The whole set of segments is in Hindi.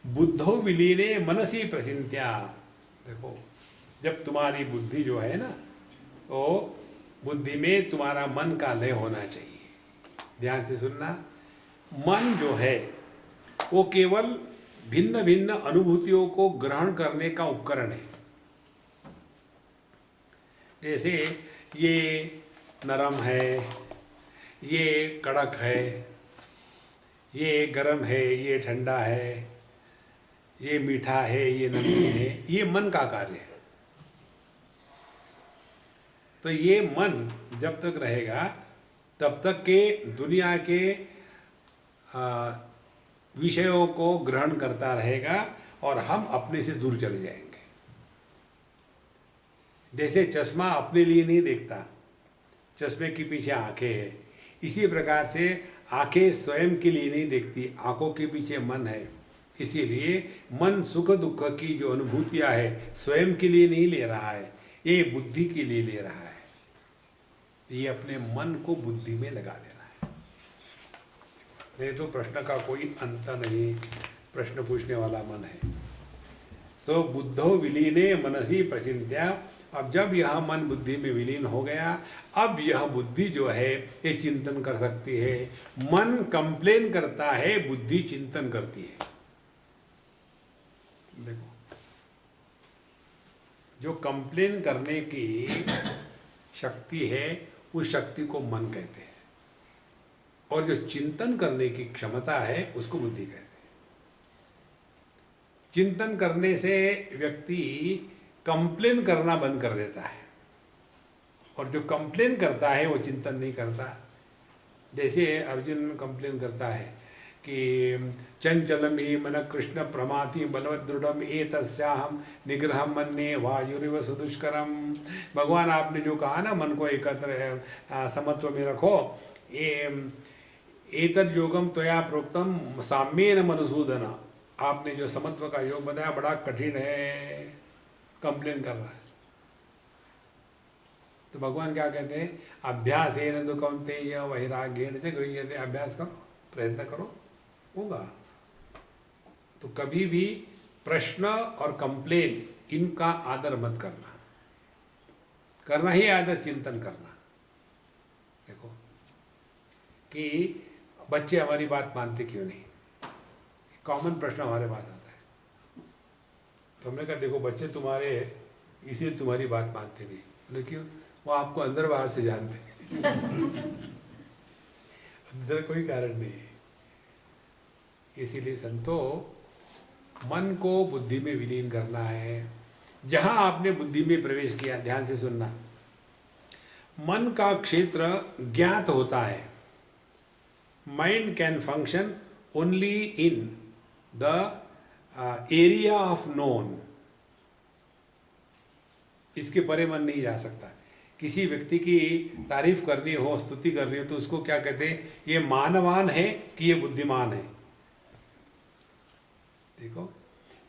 बुद्धो विलीने मनसी प्रचिंत्या। देखो, जब तुम्हारी बुद्धि जो है ना, तो बुद्धि में तुम्हारा मन का लय होना चाहिए। ध्यान से सुनना। मन जो है वो केवल भिन्न भिन्न अनुभूतियों को ग्रहण करने का उपकरण है। जैसे ये नरम है, ये कड़क है, ये गर्म है, ये ठंडा है, ये मीठा है, ये नमकीन है, ये मन का कार्य है। तो ये मन जब तक रहेगा तब तक के दुनिया के विषयों को ग्रहण करता रहेगा और हम अपने से दूर चले जाएंगे। जैसे चश्मा अपने लिए नहीं देखता, चश्मे के पीछे आंखें हैं, इसी प्रकार से आंखें स्वयं के लिए नहीं देखती, आंखों के पीछे मन है। इसीलिए मन सुख दुख की जो अनुभूतियां है स्वयं के लिए नहीं ले रहा है, ये बुद्धि के लिए ले रहा है। ये अपने मन को बुद्धि में लगा देना है। नहीं तो प्रश्न का कोई अंत नहीं, प्रश्न पूछने वाला मन है। तो बुद्धो विलीने मनसी प्रचिंत्या। अब जब यह मन बुद्धि में विलीन हो गया, अब यह बुद्धि जो है ये चिंतन कर सकती है। मन कंप्लेन करता है, बुद्धि चिंतन करती है। देखो, जो कंप्लेन करने की शक्ति है उस शक्ति को मन कहते हैं, और जो चिंतन करने की क्षमता है उसको बुद्धि कहते हैं। चिंतन करने से व्यक्ति कंप्लेन करना बंद कर देता है, और जो कंप्लेन करता है वो चिंतन नहीं करता। जैसे अर्जुन कंप्लेन करता है कि चंचलम ही मन कृष्ण प्रमाति बलवद दृढ़म एतस्याहम निग्रह मन्ये वायुरिव सुदुष्करम। भगवान, आपने जो कहा ना मन को एकत्र समत्व में रखो, एतद योगम त्वया प्रोक्तम साम्येन मधुसूदन, आपने जो समत्व का योग बताया बड़ा कठिन है। कंप्लेन कर रहा है। तो भगवान क्या कहते हैं? अभ्यासेन तो कौन्तेय वैराग्येन च गृह्यते। अभ्यास करो, प्रयत्न करो, होगा। तो कभी भी प्रश्न और कंप्लेन इनका आदर मत करना, करना ही आदर चिंतन करना। देखो कि बच्चे हमारी बात मानते क्यों नहीं, कॉमन प्रश्न हमारे पास आता है। तो हमने कहा देखो बच्चे तुम्हारे इसलिए तुम्हारी बात मानते नहीं। बोले क्यों? वो आपको अंदर बाहर से जानते हैं। अंदर कोई कारण नहीं है। इसीलिए संतो, मन को बुद्धि में विलीन करना है। जहां आपने बुद्धि में प्रवेश किया, ध्यान से सुनना, मन का क्षेत्र ज्ञात होता है। Mind can function only in the area of known. इसके परे मन नहीं जा सकता। किसी व्यक्ति की तारीफ करनी हो, स्तुति करनी हो, तो उसको क्या कहते हैं? ये मानवान है कि ये बुद्धिमान है। देखो,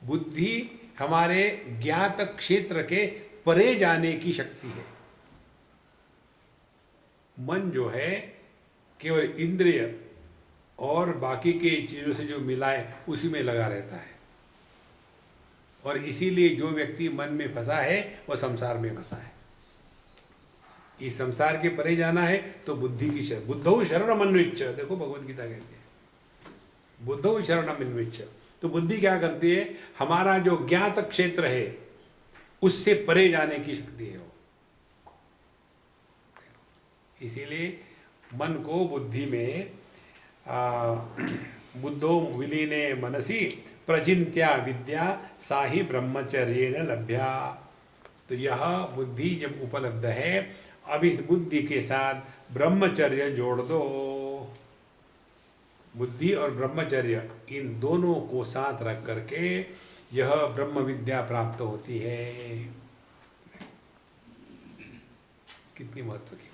बुद्धि हमारे ज्ञात क्षेत्र के परे जाने की शक्ति है। मन जो है केवल इंद्रिय और बाकी के चीजों से जो मिलाए उसी में लगा रहता है। और इसीलिए जो व्यक्ति मन में फंसा है वह संसार में फंसा है। इस संसार के परे जाना है तो बुद्धि की शरण, बुद्धौ शरणम अन्विच्छ। देखो भगवद गीता कहती है बुद्धौ शरणम अन्विच्छ। तो बुद्धि क्या करती है? हमारा जो ज्ञात क्षेत्र है उससे परे जाने की शक्ति है वो। इसीलिए मन को बुद्धि में बुद्धो विलीने मनसी प्रचिंत्या विद्या सा ही ब्रह्मचर्येण लभ्या। तो यह बुद्धि जब उपलब्ध है, अब इस बुद्धि के साथ ब्रह्मचर्य जोड़ दो। बुद्धि और ब्रह्मचर्य इन दोनों को साथ रख करके यह ब्रह्म विद्या प्राप्त होती है। कितनी महत्व की